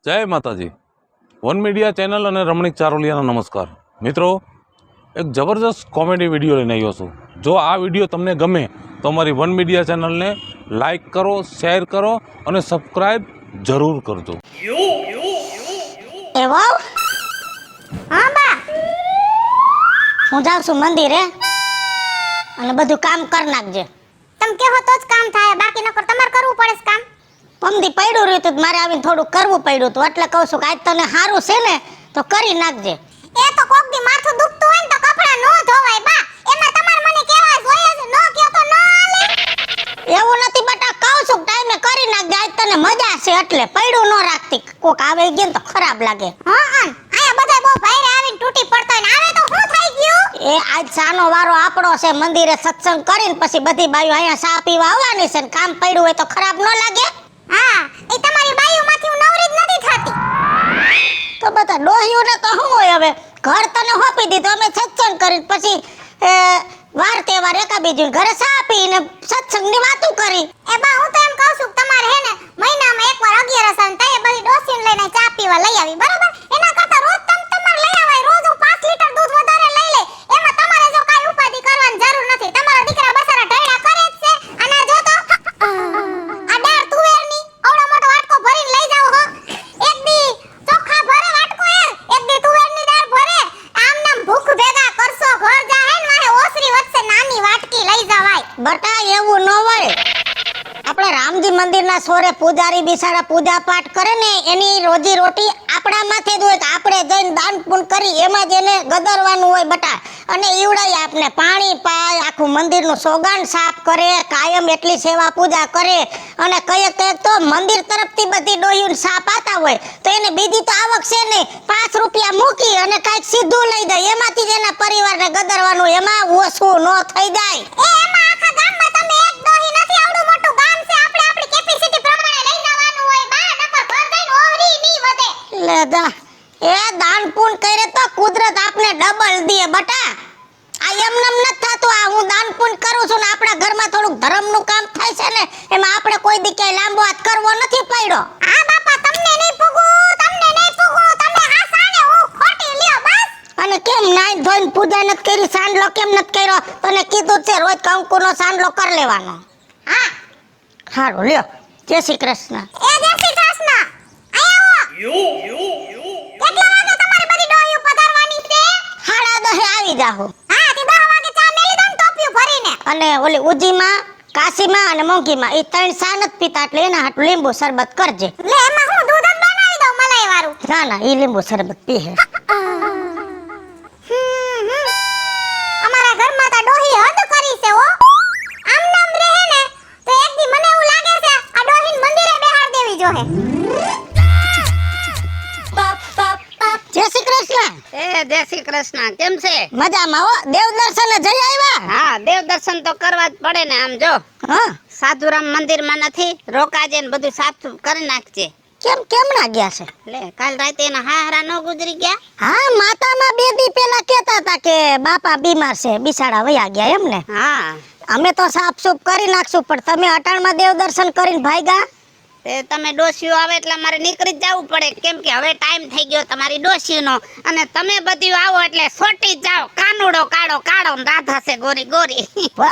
જય માતાજી. One media channel અને રમણીક ચારોલિયાનો નમસ્કાર. મિત્રો, એક જબરજસ્ત કોમેડી વિડીયો લઈને આવ્યો છું. જો આ વિડીયો તમને ગમે તો અમારી વન મીડિયા ચેનલને લાઈક કરો, શેર કરો અને સબસ્ક્રાઈબ જરૂર કરજો. એ વાવ, હા બા, હું જાઉં છું મંદિરે અને બધું કામ કરી નાખજે. તમે કહો તો જ કામ થાય, બાકી નકર તમારે કરવું પડે છે કામ. પમદી પડ્યું રહ્યું હતું, મારે આવીને થોડું કરવું પડ્યું હતું, એટલે કહું છું કે આજ તને સારું છે ને તો કરી નાખજે. એ તો કોક દી માથું દુખતું હોય ને તો કપડા નો ધોવાય બા, એમાં તમારે મને કેવા જોઈએ છે, નો કયો તો નો હાલે. એવું નથી બટા, કહું છું ટાઈમે કરી નાખજે, આજ તને મજા છે એટલે પડ્યું ન રાખતી. કોક આવે ગયું તો ખરાબ લાગે. હા આયા બધાય બહુ ભાઈરે આવીને તૂટી પડતો ને આવે તો શું થઈ ગયું? એ આજ સાનો વારો આપણો છે, મંદિરે સત્સંગ કરીને પછી બધી બાઈઓ અહીંયા ચા પીવા આવવાની છે ને કામ પડ્યું હોય તો ખરાબ ન લાગે. હા, એ તમારી બાઈઓમાંથી હું નવરી જ નથી થાતી. તો બધા ડોહીઓને તો શું હોય, હવે ઘર તને હોપી દીધું, અમે સત્સંગ કરીને પછી વાર તહેવાર એકા બીજું ઘરે ચા પીને સત્સંગની વાતો કરી. એ બા, હું તો એમ કહું છું કે તમારે હે ને મહિનામાં એકવાર 11 આવે તઈએ બધી ડોસીને લઈને ચા પીવા લઈ આવી, બરોબર? એના કરતા રોજ તમારે લઈ આવાય, રોજ હું 5 લીટર દૂધ વધારે લઈ લે. એમાં તમારે જો કાઈ ઉપાધિ કરવાની જરૂર નથી. તમારા દીકરા બસારા ઢળ્યા કરે જ છે. અને જો તો આ દાળ તુવેરની આવડો મોટો વાટકો ભરીને લઈ જાવ હો. એક દી ચોખા ભરે વાટકો યાર, એક દી તુવેરની દાળ ભરે. આમ નામ ભૂખ ભેગા કરશો, ઘર જાહે ને વાહે ઓસરી વચ્ચે નાની વાટકી લઈ જવાય. બટા એવું ન હોય. આપણે રામજી મંદિરના સોરે પૂજારી બિસાડા પૂજા પાઠ કરે ને, એની રોજી રોટી આપણા માથે જ હોય. આપણે જઈને દાન પુણ્ય કરી એમાં જ એને ગદરવાનું હોય બટા. અને ઈવડાય આપને પાણી પાય, આખું મંદિરનું સોગાન સાફ કરે, કાયમ એટલી સેવા પૂજા કરે. અને કયેક તો મંદિર તરફથી બધી ડોહીઓને સાપ આતા હોય તો એને બીજી તો આવક છે નહીં, 5 રૂપિયા મૂકી અને કાંઈક સીધું લઈ જાય, એમાંથી જ એના પરિવારને ગદરવાનું, એમાં ઓછું ન થઈ જાય. એમાં આખા ગામમાં તમે એક ડોહી નથી, આવડું મોટું ગામ છે, આપણે આપણી કેપેસિટી પ્રમાણે લઈને આવવાનું હોય બા, નકર ઘર જઈને ઓહરી ની વધે. લે દા, એ દાન પુણ્ય કરે તો કુદરત આપને ડબલ દે બટા. આ એમનેમ નથી થતું. આ હું દાન પુણ્ય કરું છું ને આપણા ઘરમાં થોડુંક ધર્મનું કામ થાય છે ને, એમાં આપણે કોઈ દી ક્યાંય લાંબો હાથ કરવો નથી પડ્યો. આ બાપા તમને નહીં પૂગું, તમને નહીં પૂગું, તમે હા સાને હું ખોટી લ્યો બસ. અને કેમ નાઈ ધોઈને પૂજા નથી કરી, સાંડલો કેમ નથી કર્યો? તને કીધું છે રોજ કંકુનો સાંડલો કરી લેવાનો. હા હારું લ્યો, જય શ્રી કૃષ્ણ. એ જય શ્રી કૃષ્ણ. આયા કેટલા વાગે તમારી બધી ડોહીઓ પધારવાની છે? 10:30 આવી જાહો. હા, તે 10 વાગે ચા મેલી દો ને ટોપિયું ભરીને. અને ઓલી ઉજીમાં, કાશીમાં અને મોંઘીમાં એ 3 ચા નથી પીતા, એટલે એના હાટુ લીંબુ શરબત કરજે. લે એમાં હું દૂધ જ બનાવી દઉં મલાઈ વાળું. ના ના, એ લીંબુ શરબત પીહે. અમારા ઘરમાં તો ડોહી હદ કરી છે હો. આમ નામ રહે ને તો એક દી મને એવું લાગે છે આ ડોહીને મંદિરે બેહાડ દેવી જોહે. જય શ્રી કૃષ્ણ. જય શ્રી કૃષ્ણ. કેમ છે? મજામાં હો. દેવ દર્શને જઈ આવ્યા? હા, દેવ દર્શન તો કરવા જ પડે ને. આમ જો હા, સાધુરામ મંદિરમાં નથી રોકાજે ને બધું સાફ કરી નાખજે. કેમ ના ગયા છે? લે, કાલ રાતે એના હાહરા નો ગુજરી ગયા? હા, માતામાં 2 દી પહેલા કહેતા હતા કે બાપા બીમાર છે, બિસાડા વયા ગયા એમ ને. હા, અમે તો સાફ સૂફ કરી નાખશું, પણ તમે અટાણમાં દેવ દર્શન કરીને ભાગ્યા. તે તમે ડોસીઓ આવે એટલે મારે નીકળી જ જવું પડે, કેમ કે હવે ટાઈમ થઈ ગયો તમારી ડોસીનો. અને તમે બધું આવો એટલે છોટી જાઓ, કાનુડો કાળો કાળો ને રાધા છે ગોરી ગોરી.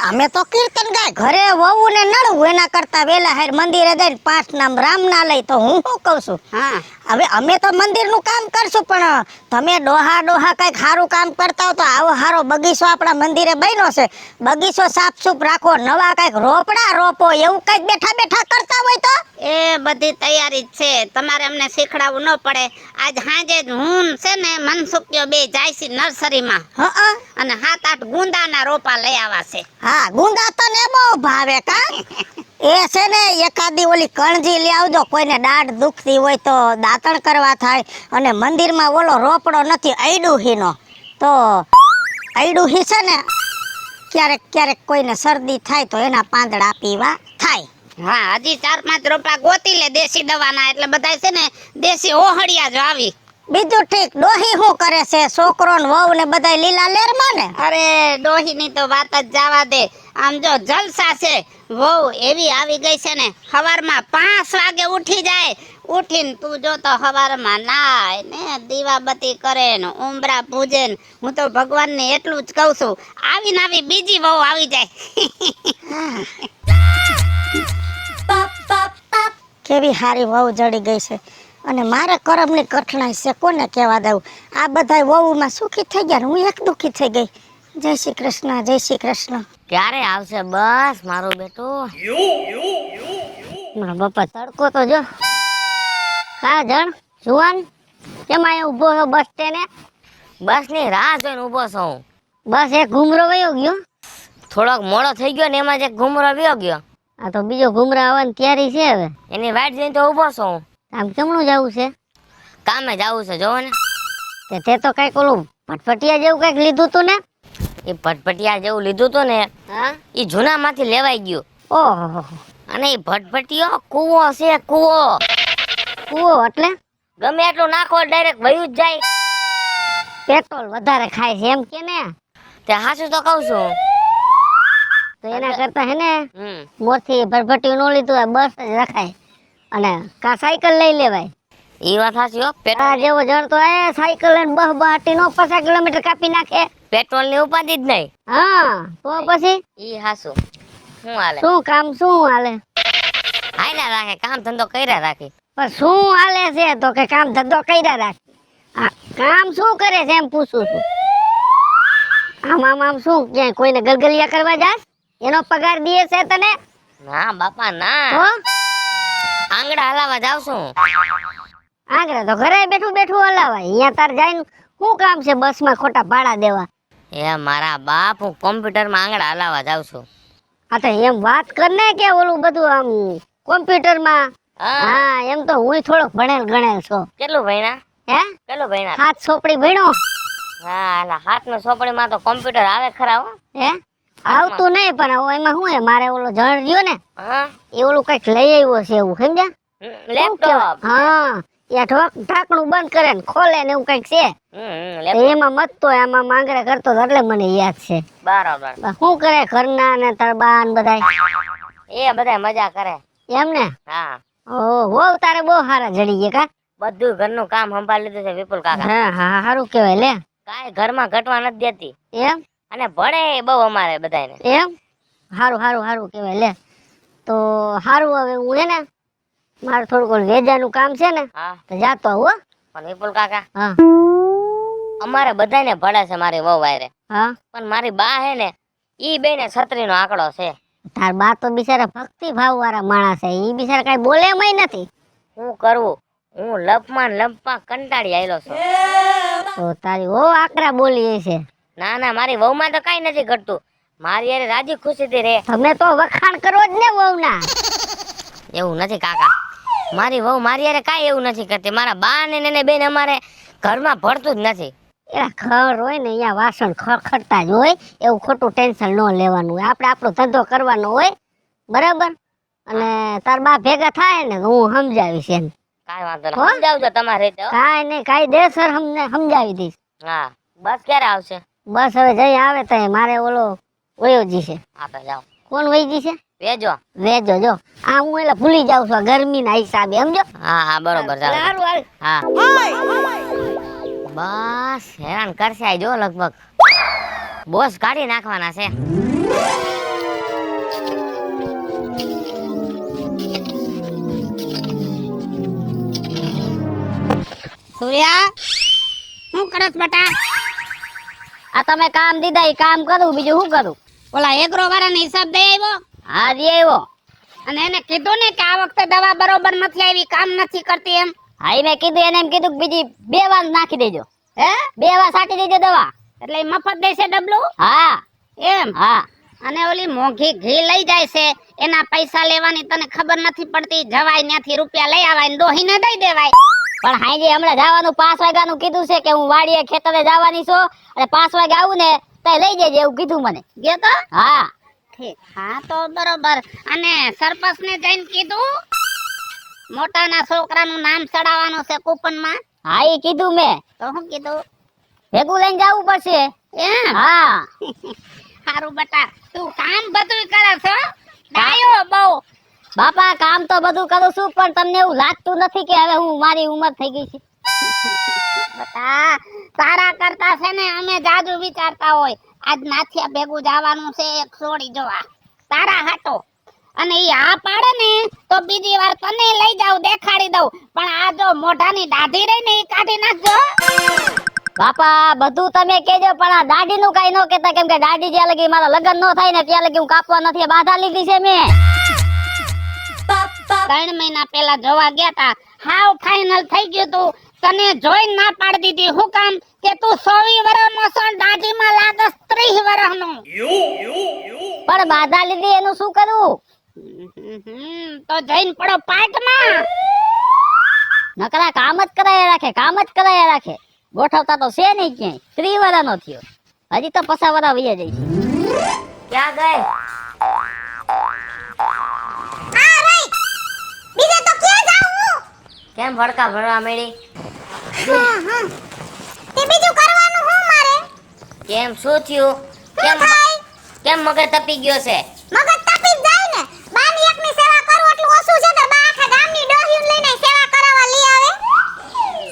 અમે તો કીર્તન ગાય, ઘરે વહુ ને નળવું, એના કરતા વેલા હાર મંદિરે જઈને 5 નામ રામ ના લઈ તો હું શું કહું છું. હા, હવે અમે તો મંદિરનું કામ કરશું, પણ તમે ડોહા કઈક સારું કામ કરતા હો તો આવો સારો બગીચો આપણા મંદિરે બન્યો છે, બગીચો સાફ સૂફ રાખો, નવા કઈક રોપડા રોપો, એવું કઈક બેઠા બેઠા કરતા હોય તો. એ બધી તૈયારી જ છે, તમારે અમને શીખડાવવું ન પડે. આજ સાંજે જ હું છે ને મનસુખ્યો બે જાય છે નર્સરીમાં, હા અને 7-8 ગુંદાના રોપા લઈ આવા છે. હા, ગુંદા તને બહુ ભાવે કા? એ છે ને એકાદી ઓલી કણજી લઈ આવજો, કોઈને દાઢ દુખતી હોય તો દાંતણ કરવા થાય. અને મંદિરમાં ઓલો રોપડો નથી અયડુહીનો, તો અયડુહી છે ને ક્યારેક કોઈને શરદી થાય તો એના પાંદડા પીવા થાય. હા, હજી 4-5 રોપા ગોતી લે દેશી દવાના, એટલે બધાય છે ને દેશી ઓહળિયા જ આવી. બીજું ઠીક, ડોહી શું કરે છે? છોકરો ને વહુ ને બધા લીલા લેરમાં ને? અરે ડોહીની તો વાત જ જવા દે. આમ જો જલસા છે, વહુ એવી આવી ગઈ છે ને, સવારમાં 5 વાગે ઉઠી જાય, ઉઠીને તું જો તો સવારમાં નાય ને દીવાબત્તી કરે ને ઉંબરા પૂજે ને હું તો ભગવાનને એટલું જ કહું છું આવીને આવી બીજી વહુ આવી જાય. કેવી હારી વહુ જડી ગઈ છે અને મારે કરમની કઠણાઈ છે કોને કહેવા દઉં. આ બધાય વહુમાં સુખી થઈ ગયા ને હું એક દુખી થઈ ગઈ. જય શ્રી કૃષ્ણ, જય શ્રી કૃષ્ણ. ક્યારે આવશે બસ મારું બેટું? મારા બાપા તડકો તો જો કા જણ જુવાન કેમ અહીંયા ઊભો છો બસ સ્ટેન્ડે? બસ ની રાહ જોઈને ઊભો છું હું. બસ એક ઘુમરો વયો ગયો, થોડોક મોડો થઈ ગયો ને એમાં જ એક ઘુમરો વયો ગયો. આ તો બીજો ઘુમરો આવવાની તૈયારી છે હવે, એની વાટ જોઈને તો ઊભો છું હું. આમ કેમનું જવું છે? કામે જવું છે જોવો ને. તે તો કઈક ઓલું ફટફટિયા જેવું કઈક લીધું તું ને? એ ફટફટિયા જેવું લીધું તું ને એ જૂના માંથી લેવાઈ ગયું. ઓહો, અને એ ફટફટિયો કૂવો છે, કૂવો. કૂવો એટલે ગમે એટલું નાખો ડાયરેક્ટ વયું જ જાય. પેટ્રોલ વધારે ખાય છે એમ કે ને? તે હાચું તો કહું છું. તો એના કરતા હે ને મોથી ફટફટિયું નો લીધું હોય બસ જ રખાય અને કા સાયકલ લઈ લેવાય. ઈ વાત સાચી હો. પેટ્રોલ જેવો જણ તો એ સાયકલ લઈને બહ બાટી નો 50 કિલોમીટર કાપી નાખે. પેટ્રોલ ની ઉપાધિ જ નહીં. હા તો પછી ઈ હાસું. શું હાલે? શું કામ શું હાલે? હાલ્યા રાખે, કામ ધંધો કર્યા રાખે. પણ શું હાલે છે તો કે કામ ધંધો કર્યા રાખે? આ કામ શું કરે છે એમ પૂછું છું. આમ આમ શું ક્યાંય કોઈને ગલગલિયા કરવા જાસ? એનો પગાર દીએ છે તને? ના બાપા ના. તો આંગળા હલાવા જાવ છું. આંગળા તો ઘરે બેઠું બેઠું હલાવાય. અહીંયા તાર જઈને શું કામ છે બસમાં ખોટા ભાડા દેવા? એ મારા બાપ, હું કોમ્પ્યુટર માં આંગળા હલાવા જાવ છું. હા તો એમ વાત કર ને કે ઓલું બધું આમ કોમ્પ્યુટર માં. હા એમ તો હું થોડોક ભણેલ ગણેલ છું. કેટલું ભણ્યા? હે કેટલું ભણ્યા? 7 ચોપડી ભણ્યો. હા એટલે 7 ચોપડી માં તો કોમ્પ્યુટર આવે ખરા હો. હે આવતું નહીં પણ એમાં શું હે મારે ઓલો જણ રહ્યો ને એ ઓલું કઈક લઈ આવ્યો છે એવું સમજ્યા? લેપટોપ. હા એ ઢાંકણું બંધ કરે ને ખોલે ને એવું કઈક છે. એમાં મત તો આમાં માંગરે કરતો એટલે મને યાદ છે. બરાબર. શું કરે ઘરના ને તાર બા ને બધાય? એ બધાય મજા કરે. એમ ને? હા. ઓહો તારે બહુ સારા જડી ગયા કા? બધું ઘરનું કામ સંભાળી લીધું છે વિપુલ કાકા. હા હા સારું કહેવાય લે. કાઈ ઘરમાં ઘટવા નથી દેતી. એમ? અને ભણે બહુ અમારે બધાને. એમ? સારું સારું સારું કહેવાય લે. તો સારું હવે હું હે ને મારે થોડું વેજાનું કામ છે ને તો જાતો હો. પણ વિપુલ કાકા હા અમારે બધાને ભળે છે મારી વહુ વાયરે. હા પણ મારી બા હે ને ઈ બેને છત્રીનો આંકડો છે. તાર બા તો બિચારા ભક્તિ ભાવ વાળા માણસ છે. ઈ બિચારા કઈ બોલે એમય નથી. શું કરવું, હું લપમાં કંટાળી આયલો છું. તો તારી વહુ આકરા બોલી છે? ના ના મારી વહુ માં તો કઈ નથી ઘટતું. મારી યાર રાજી ખુશી થી રે. તમે તો વખાણ કરો જ ને વહુ ના. એવું નથી કાકા, મારી વહુ મારી યાર કાઈ એવું નથી કરતી. મારા બા ને એને બેન અમારે ઘરમાં ભરતું જ નથી. એલા ઘર હોય ને અહીંયા વાસણ ખડખડતા જ હોય, એવું ખોટું ટેન્શન ન લેવાનું હોય. આપણે આપણો ધંધો કરવાનો હોય બરાબર. અને તાર બા ભેગા થાય ને હું સમજાવીશ એને. કાઈ વાંધો નહીં, સમજાવજો તમારે. કાઈ નહીં, કાયદેસર સમજાવી દઈશ. હા બસ ક્યારે આવશે? બસ હવે જઈ આવે તો મારે ઓલો વયોજી છે. હા તો જાઓ. કોણ વયજી છે? વેજો. વેજો જો આ હું એટલે ભૂલી જાઉં છું ગરમી ના હિસાબે સમજો. હા હા બરોબર. હા બસ હેરાન કરશે આ જો લગભગ બોસ કાઢી નાખવાના છે. સૂર્યા શું કરસ બટા? આ તમે કામ દીધા એ કામ કરું, બીજું શું કરું? ઓલા એગ્રો વાળાને હિસાબ દઈ આવ્યો? હા દે આવ્યો. અને એને કીધું ને કે આ વખતે દવા બરોબર નથી આવી, કામ નથી કરતી એમ? હા મેં કીધું એને એમ કીધું બીજી 2 વાર નાખી દેજો. હે 2 વાર છાંટી દેજો દવા. એટલે એ મફત દેશે ડબલું? હા એમ? હા. અને ઓલી મોંઘી ઘી લઈ જાય છે એના પૈસા લેવાની તને ખબર નથી પડતી? જવાય ત્યાંથી રૂપિયા લઈ આવાય ને ડોહીને દઈ દેવાય. પણ હાજી હમણાં જવાનું 5 વાગ્યાનું કીધું છે કે હું વાડીએ ખેતરે જવાની છું અને 5 વાગે આવું ને તો લઈ જજે એવું કીધું મને. ગયો તો? હા ઠીક. હા તો બરોબર. અને સરપંચ ને જઈને કીધું મોટાના છોકરાનું નામ ચડાવવાનું છે કૂપનમાં? હા એ કીધું મેં. તો શું કીધું? ભેગું લઈને જવું પડશે. એમ? હા હારું બટા, તું કામ બધું કરે છો ડાયો બહુ. બાપા કામ તો બધું કરું છું પણ તમને એવું લાગતું નથી કે હવે હું મારી ઉંમર થઈ ગઈ છે? બટા તારા કરતા છે ને અમે જાજુ વિચારતા હોય આજ નાથિયા ભેગું જવાનું છે એક સોડી જોવા તારા હાટો અને ઈ આ પાડે ને તો બીજી વાર તને લઈ જાવ દેખાડી દઉં પણ આ જો મોઢાની દાઢી રહી ને ઈ કાઢી નાખજો. બાપા બધું તમે કહેજો પણ આ દાઢી નું કઈ ન કહેતા કેમ કે દાઢી જ્યાં લગી મારા લગ્ન ન થાય ને ત્યાં લગી હું કાપવા નથી બાધા લીધી છે મેં. 3 મહિના પહેલા જોવા ગયા તા હાવ ફાઇનલ થઈ ગયું તું તને જોઈને ના પાડી દીધી હું કામ કે તું 24 વર્ષનો છો દાઢીમાં લાગસ 30 વર્ષનો. પણ બાધા લીધી એનું શું કરવું? તો જઈને પડો પાટમાં. નકરા કામ જ કરાયા રાખે ગોઠવતા તો છે નહીં ક્યાંય. 30 વર્ષનો થયો હજી તો પસા વરા વૈયા જાય છે. ક્યાં ગઈ? આ રહી બીજે તો ક્યાં જાઉં હું? કેમ ભડકા ભરવા મળી? તે બીજું કરવાનું હું મારે? કેમ શું થયું? શું થાય? કેમ મગજ તપી ગયો છે? મગજ તપી જ જાય ને બાની એકની સેવા કરું એટલું ઓછું છે ને બા આખા ગામની ડોહીઓને લઈને સેવા કરાવવા લઈ આવે.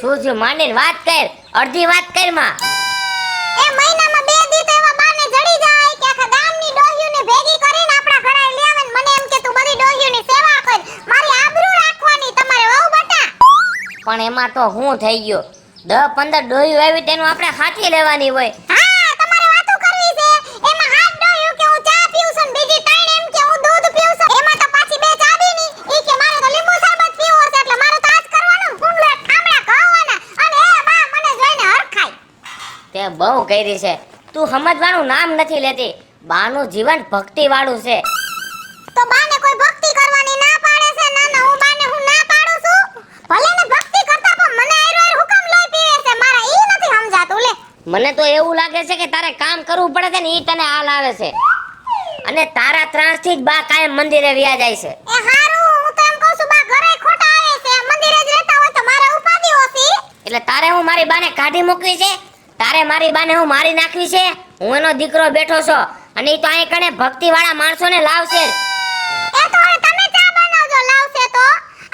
શું થયું માંડીને વાત કર, અડધી વાત કર માં. એ મહિનામાં 2 દી તો એવા બાને જડી જાય કે આખા ગામની ડોહીઓને ભેગી કરીને આપણા ઘરે લઈ આવે ને મને એમ કે તું બધી ડોહીઓની સેવા કર મારી આબરૂ રાખવાની તમારે વહુ બટા. પણ એમાં તો હું થઈ ગયો 10-15 ડોહી આવી તેનું આપણે હાથી લેવાની હોય. હા તમારે વાતો કરવી છે એમાં હાથ ડોહ્યું કે હું ચા પીઉં છું ને બીજી 3 એમ કે હું દૂધ પીઉં છું એમાં તો પાછી 2 ચાબી ની ઈ કે મારે તો લીંબુ શરબત પીવો છે એટલે મારે તો આજ કરવાનું ફૂંગલે ઠામડા કહવાના અને એ બા મને જોઈને હરખાય. તે બહુ કરી છે તું સમજવાનું નામ નથી લેતી. બાનું જીવન ભક્તિ વાળું છે. તો બાને કોઈ ભક્તિ કરવાની ના પાડે છે ના ના હું બાને હું ના પાડું છું ભલે ને ભક્તિ કરતા પણ મને આયરો હુકમ લઈ પીવે છે મારા ઈ નથી સમજાતું લે. મને તો એવું લાગે છે કે તારે કામ કરવું પડે છે ને ઈ તને હાલ આવે છે અને તારા ત્રાસથી જ બા કાયમ મંદિરે વ્યા જાય છે. એ હારું હું તો એમ કહું છું બા ઘરે ખોટા આવે છે મંદિરે જ રહેતા હોય તો મારે ઉપાધિ ઓછી. એટલે તારે હું મારી બાને કાઢી મૂકવી છે? તારે મારી બાને હું મારી નાખવી છે? હું એનો દીકરો બેઠો છો અને ઈ તો અહીં કણે ભક્તિ વાળા માણસોને લાવશે. એ તો હવે તમે ચા બનાવજો લાવશે તો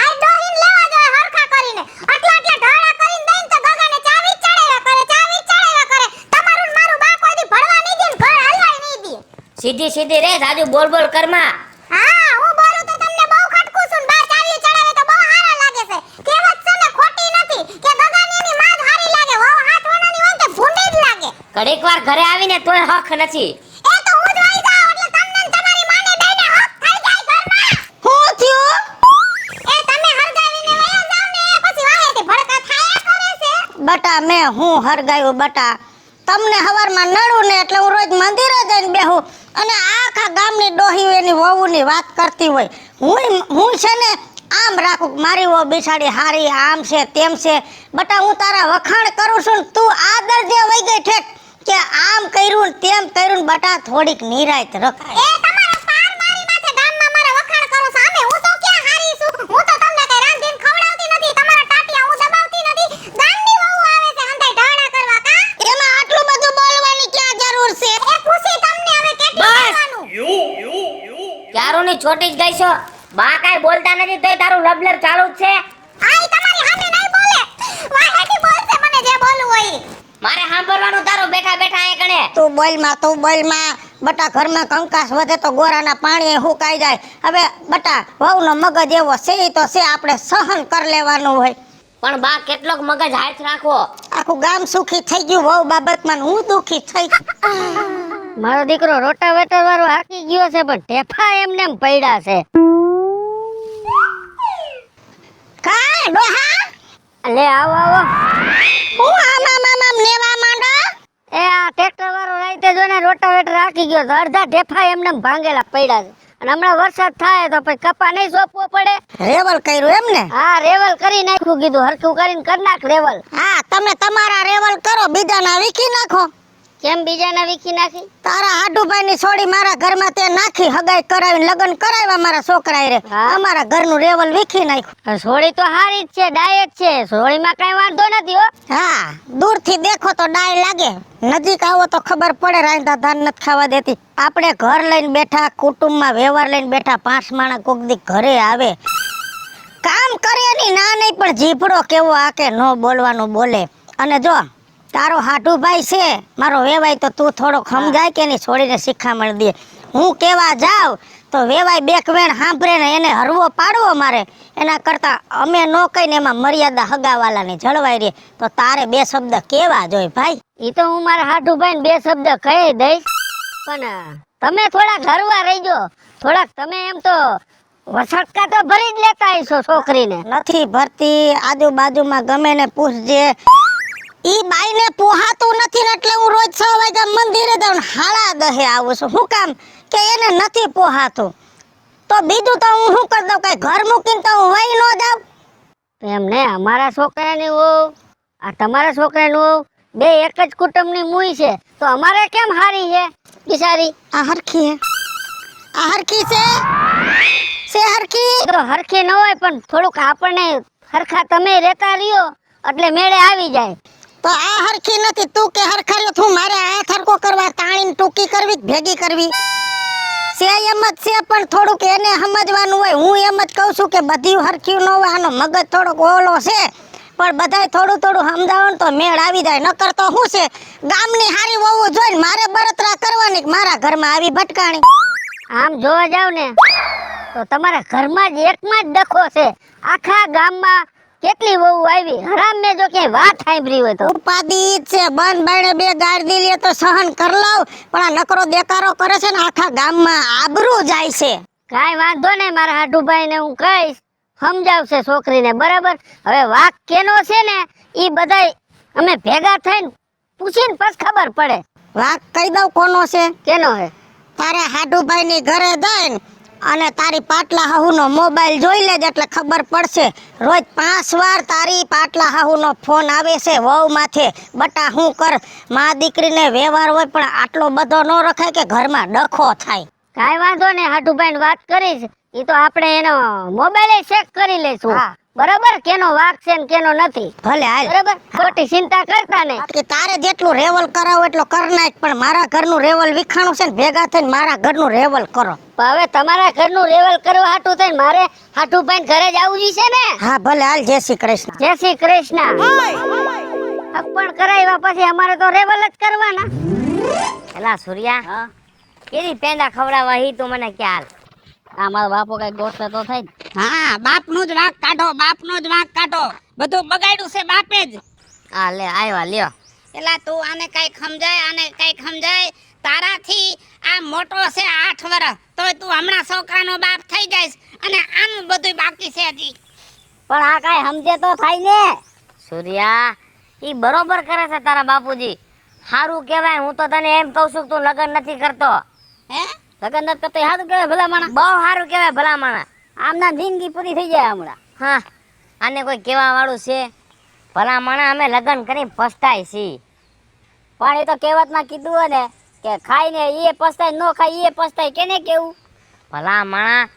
આ ડોહીન લેવા જાય હરખા કરીને આટલા ઢાળા કરીને દઈને તો ગગાને ચાવી ચડાવ્યા કરે તમારું ને મારું બા કોઈ દી ભણવા નહીં દે ને ઘર હલવાય નહીં દે. સીધી રે જાજુ બોલ કરમાં. હા હું બોલું તો તમને બહુ ખટકું છું ને બા ચાવી ચડાવે તો બહુ હારા લાગે છે કહેવત છે ને ખોટી નથી કે ગગાની એની માં જ હારી લાગે વહુ હાથ વણાની હોય કે ભૂંડી જ લાગે. ઘડીક વાર ઘરે આવીને તોય હક નથી. એ તો હું જ વહી જાઉં એટલે તમને ને તમારી માને બેયને હક થઈ જાય ઘરમાં. હું થયું? એ તમે હરગાવીને વયા જાવ ને પછી વાહેથી ભડકા થાયા કરે છે. બટા મેં હું હરગાયું બટા તમને હવારમાં નડું ને એટલે હું રોજ મંદિરે જઈને બેહું અને આખા ગામની ડોહી એની વહુની વાત કરતી હોય હું છે ને આમ રાખું મારી વહુ બિસાડી હારી આમ છે તેમ છે બટા હું તારા વખાણ કરું છું ને તું આ દરજે વઈ ગઈ ઠેક કે આમ કર્યું ને તેમ કર્યું ને બટા થોડીક નિરાયત રખાય. એ તમારા પાર મારી માથે ગામમાં મારા વખાણ કરો છો અમે હું તો ક્યાં હારી છું હું તો તમને કઈ રાંધીને ખવડાવતી નથી તમારા ટાટિયા હું દબાવતી નથી ગામની વહુ આવે છે હંધાઈ ઢાળા કરવા કા એમાં આટલું બધું બોલવાની ક્યાં જરૂર છે? એ ખુશી તમને હવે કેટલું બસ. બોલવાનું. ક્યારોની છોટી જ ગઈ છો. બા કાઈ બોલતા નથી તોય તારું લબલબ ચાલુ જ છે. આ ઈ તમારી સામે નહીં બોલે વાહેથી બોલશે મને જે બોલવું હોય ઈ. મારે સાંભળવાનું તારું બેઠા અહીં કણે. તું બોલમાં બટા ઘરમાં કંકાસ વધે તો ગોરાના પાણી હુકાઈ જાય. હવે બટા વહુનો મગજ એવો છે ઈ તો છે આપણે સહન કરી લેવાનું હોય. પણ બા કેટલોક મગજ હાથ રાખો. આખું ગામ સુખી થઈ ગયું વહુ બાબતમાં ને હું દુખી થઈ. મારો દીકરો રોટાવેટર વાળો હાકી ગયો છે પણ ઢેફા એમને એમ પડ્યા છે. કા ડોહા લે આવો હું આમ નેવા માંડો. એ આ ટ્રેક્ટર વાળો રાઈતે જોઈને રોટાવેટર હાકી ગયો તો અડધા ઢેફા એમને એમ ભાંગેલા પડ્યા છે અને હમણાં વરસાદ થાય તો પછી કપા નહીં સોંપવો પડે. રેવલ કર્યું એમ ને? હા રેવલ કરી નાખ્યું કીધું હરખું કરીને કરી નાખ રેવલ. હા તમે તમારા રેવલ કરો બીજાના વીખી નાખો. કેમ બીજાના વીખી નાખી? તારા હાડુભાઈ ની છોડી મારા ઘરમાં તે નાખી, હગાઈ કરાવીને લગ્ન કરાવ્યા મારા છોકરાએ રે. હા. અમારા ઘરનું રેવલ વીખી નાખ્યું. સોળી તો હારી જ છે, ડાય જ છે, સોળીમાં કઈ વાંધો નથી હો. હા, દૂરથી દેખો તો ડાય લાગે, નજીક આવો તો ખબર પડે રાંધા ધાન નથી ખાવા દેતી. આપણે ઘર લઈને બેઠા, કુટુંબમાં વ્યવહાર લઈને બેઠા, 5 માણસ કોક દી ઘરે આવે, કામ કરે ની ના નહીં, પણ જીભડો કેવો આકે નો બોલવાનું બોલે. અને જો તારો હાટુભાઈ છે મારો વેવાય, તો તું થોડો સમજાય કે નહીં, છોડીને શિખામણ દે. હું કેવા જાવ તો વેવાય બેક વેણ સાંભળે ને એને હરવો પાડવો મારે, એના કરતા અમે નો કહીને એમાં મર્યાદા હગાવાલાની જળવાઈ રહે. તો તારે 2 શબ્દ કેવા જોઈએ ભાઈ. ઈ તો હું મારા હાટુભાઈને 2 શબ્દ કહી દઈશ, પણ તમે થોડાક હરવા રહીજો. થોડાક તમે એમ તો વસટકા તો ભરી જ લેતા હશો છોકરીને. નથી ભરતી, આજુબાજુમાં ગમે ને પૂછજે. ઈ બાઈને પોહાતું નથી ને એટલે હું રોજ 6 વાગ્યા મંદિરે જાઉં, 10:30 આવું છું. શું કામ કે એને નથી પોહાતું, તો બીજું તો હું શું કરી દઉં, કઈ ઘર મૂકીને તો હું વહી ન જાઉં. એમ ને, અમારા છોકરાની વહુ આ તમારા છોકરાની વહુ બે એક જ કુટુંબની મુઈ છે, તો અમારે કેમ હારી છે બિચારી? આ હરખી હે, આ હરખી છે હરખી. તો હરખી ન હોય પણ થોડુંક આપણને હરખા તમે રહેતા રહ્યો એટલે મેળે આવી જાય. તો આ હરખી નથી, તું કે હરખા રહ્યો, તું મારે આ હરકો કરવા, તાણીને ટૂંકી કરવી, ભેગી કરવી છે એમ જ છે. પણ થોડુંક એને સમજવાનું હોય. હું એમ જ કહું છું કે બધી હરખ્યું ન હોય, આનો મગજ થોડોક ઓલો છે, પણ બધાય થોડું થોડું સમજાવો ને તો મેળ આવી જાય. નકર તો શું છે, ગામની હારી વહુ જોઈને મારે બળતરા કરવાની, મારા ઘરમાં આવી ભટકાણી. આમ જોવા જાવ ને તો તમારા ઘરમાં જ એકમાં જ ડખો છે. આખા ગામમાં કેટલી વહુ આવી, હરામ મેં જો કે વાત સાંભળી હોય તો. ઉપાદી જ છે, બંધ બાણે 2 ગાડી લે તો સહન કર લઉં, પણ આ નકરો દેકારો કરે છે ને આખા ગામમાં આબરૂ જાય છે. કાંઈ વાંધો નહીં, મારા હાટુભાઈ ને હું કહીશ, સમજાવશે છોકરીને બરાબર. હવે વાક કેનો છે ને ઈ બધાય અમે ભેગા થઈને પૂછીને પછી ખબર પડે. વાક કહી દઉં કોનો છે. કેનો હે? તારા હાડુભાઈ ની ઘરે જઈને અને તારી પાટલા હાહુનો મોબાઈલ જોઈ લેજે એટલે ખબર પડશે. રોજ 5 વાર તારી પાટલા હાહુનો ફોન આવે છે વહુ માથે. બટા હું કર, માં દીકરીને વ્યવહાર હોય પણ આટલો બધો ન રખાય કે ઘરમાં ડખો થાય. કાંઈ વાંધો નહીં, હાટુભાઈ વાત કરીશ, ઈ તો આપણે એનો મોબાઈલ ચેક કરી લઈશું. હા. બરાબર, કેનો વાક છે ને કેનો નથી. ભલે હાલ. બરાબર, ખોટી ચિંતા કરતા નહીં. કે તારે જેટલું રેવલ કરાવો એટલો કર નાખ, પણ મારા ઘરનું રેવલ વિખાણું છે ને, ભેગા થઈને મારા ઘરનું રેવલ કરો. પણ હવે તમારા ઘરનું રેવલ કરવા હાટું થઈને મારે હાટુભાઈ ઘરે જ આવવું છે ને. હા ભલે હાલ. જય શ્રી કૃષ્ણ. જય શ્રી કૃષ્ણ. પણ કરાવ્યા પછી અમારે તો રેવલ જ કરવાના. એલા સૂર્યા, કેવી પેંડા ખવડાવવા ઈ તું મને ખ્યાલ. આ મારો બાપો કઈ ગોઠવે તો થાય. હા, બાપનું જ વાંક કાઢો, બાપનું જ વાંક કાઢો. બધું બગાડ્યું છે બાપે જ. આ લે આવ્યા લ્યો. એલા તું આને કઈક સમજાય, આને કઈક સમજાય. તારાથી આ મોટો છે 8 વર્ષ, તોય તું હમણાં છોકરાનો બાપ થઈ જાઈસ અને આનું બધું બાકી છે હજી. પણ આ કાઈ સમજે તો થાય ને. સૂર્યા, ઈ બરોબર કરે છે તારા બાપુજી. સારું કહેવાય. હું તો તને એમ કહું છું કે તું લગ્ન નથી કરતો. હે? લગ્ન નથી કરતો એ સારું કહેવાય ભલા માણસ. બહુ સારું કહેવાય ભલા માણસ. આમના જિંદગી પૂરી થઈ જાય હમણાં. હા, આને કોઈ કહેવા વાળું છે? ભલા માણસ અમે લગ્ન કરીને પસ્તાય છીએ. પણ એ તો કહેવતમાં કીધું હોય ને કે ખાઈને એ પસ્તાય, ન ખાય એ પસ્તાય. કેને કેવું? ભલા માણસ,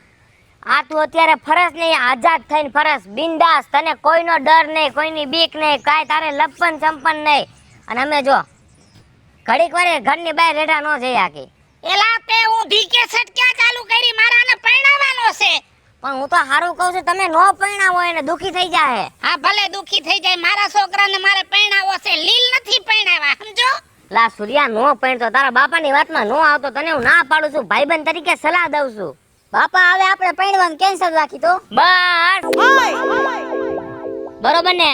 આ તું અત્યારે ફરસ નહીં, આઝાદ થઈને ફરસ, બિંદાસ. તને કોઈનો ડર નહીં, કોઈની બીક નહીં, કાંઈ તારે લપન ચંપન નહીં. અને અમે જો ઘડીક વારે ઘરની બહાર રેઠા ન જઈ આકી. એલા તે ઊંધી કેસેટ ક્યાં ચાલુ કરી? મારાને પરણાવવાનો છે. પણ હું તો સારું કહું છું, તમે નો પરણાવો એને દુખી થઈ જાય. હા ભલે દુખી થઈ જાય, મારા છોકરાને મારે પરણાવો છે. લીલ નથી પરણાવા, સમજો? લા સૂર્યા, નો પરણતો. તારા બાપાની વાતમાં નો આવતો. તને હું ના પાડું છું, ભાઈબંધ તરીકે સલાહ દઉં છું. બાપા હવે આપણે પરણવાનું કેન્સલ રાખી તો બસ. બરોબર ને?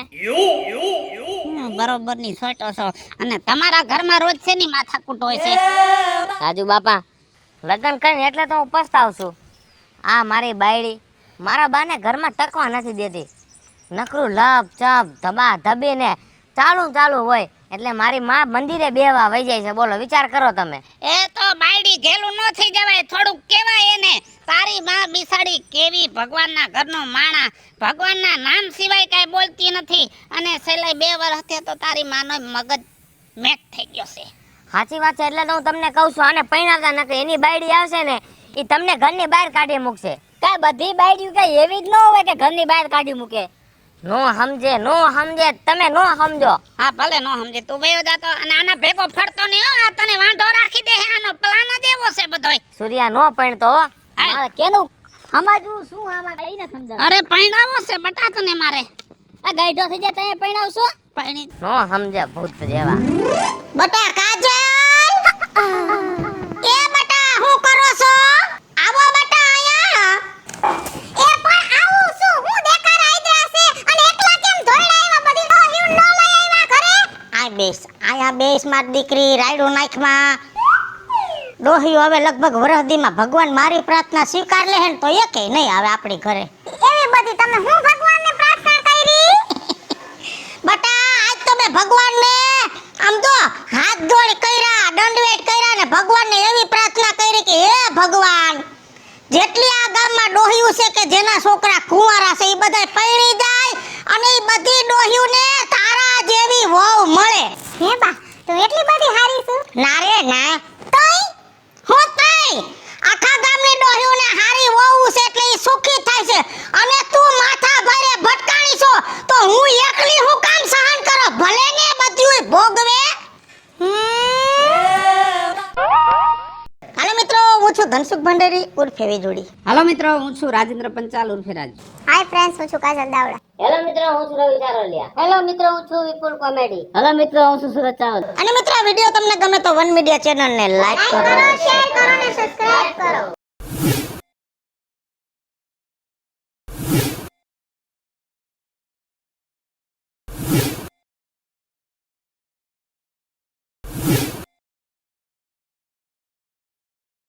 બરોબર ની છોટો છો. અને તમારા ઘરમાં રોજ છે ની માથાકૂટ હોય છે. રાજુ બાપા, લગ્ન કરીને એટલે તો હું પસ્તાવ છું. આ મારી બાયડી મારા બાને ઘરમાં ટકવા નથી દેતી. નકરું લપ ચપ ધબા ધબીને ચાલુ હોય. એટલે મારી માં મંદિરે બેહવા વહી જાય છે. બોલો, વિચાર કરો તમે. એ તો બાયડી ઘેલું ન થઈ જવાય, થોડુંક કેવાય એને. તારી માં બિસાડી કેવી ભગવાનના ઘરનો માણા, ભગવાનના નામ સિવાય કાંઈ બોલતી નથી. અને છેલ્લે 2 વર્ષથી તો તારી માનો મગજ મેક થઈ ગયો છે. સાચી વાત છે એટલે તો હું તમને કહું છું આને પૈણાવતા નથી. એની બાયડી આવશે ને એ તમને ઘરની બહાર કાઢી મૂકશે. કાંઈ બધી બાયડીઓ કાંઈ એવી જ ન હોય કે ઘરની બહાર કાઢી મૂકે. નો સમજે તમે નો સમજો. હા ભલે નો સમજે તું વયો જાતો અને આના ભેગો ફરતો નહીં હો. આ તને વાંઢો રાખી દે આનો પ્લાન જ એવો છે બધોય. સૂર્યા નો પૈણતો હો. મારે કેનું સમજવું શું આમાં કઈ ન સમજાય. અરે પૈણાવો છે બટા તને મારે. આ ગાઈડો થઈ જાય તને પૈણાવશો પૈણી નો સમજે ભૂત જેવા. બટા કાજલ એ બટા હું કરો છો? આવો બટા આયા. એ પણ આવું શું હું દેખાર આઈદ્રા છે અને એકલા કેમ ધોઈડા આવ્યા બધી ડોહ્યું ન લઈ આવ્યા ઘરે? આ બેસ આયા બેસ માર દીકરી રાયડું નાખમાં. ડોહ્યું હવે લગભગ વરહદીમાં ભગવાન મારી પ્રાર્થના સ્વીકાર લે હે ને તો એકે નહીં આવે આપણી ઘરે. એવી બધી તમે હું ભગવાનને પ્રાર્થના કરી? બટા આજ તમે ભગવાનને આમ તો હાથ જોડ કર્યા દંડવેટ કર્યા ને ભગવાનને એવી પ્રાર્થના કરી કે હે ભગવાન જેટલી આ ગામમાં ડોહ્યું છે કે જેના છોકરા કુંવારા છે એ બધાય પૈણી જાય અને એ બધી ડોહ્યુંને તારા જેવી વહુ મળે. હે બા તું એટલી બધી હારી છું? ના રે ના તોય હું તઈ આખા ગામની ડોહ્યુંને હારી વહુ છે એટલે ઈ સુખી થાય છે અને તું માથા ભારે ભટકાણી છો તો હું એકલી હું કામ સહન કરો ભલે ને બધુંય ભોગવે. હાલો મિત્રો હું છું ધનસુખ ભંડેરી ઉર્ફે વીજળી. હાલો મિત્રો હું છું રાજેન્દ્ર પંચાલ ઉર્ફે રાજ. હાય ફ્રેન્ડ્સ હું છું કાજલ દાવડા. હેલો મિત્રો હું છું રવિ ચારોલિયા. હેલો મિત્રો હું છું વિપુલ કોમેડી. હેલો મિત્રો હું છું સુરત ચાવલ. અને મિત્રો આ વિડિયો તમને ગમે તો વન મીડિયા ચેનલને લાઈક કરો શેર કરો અને સબસ્ક્રાઇબ કરો.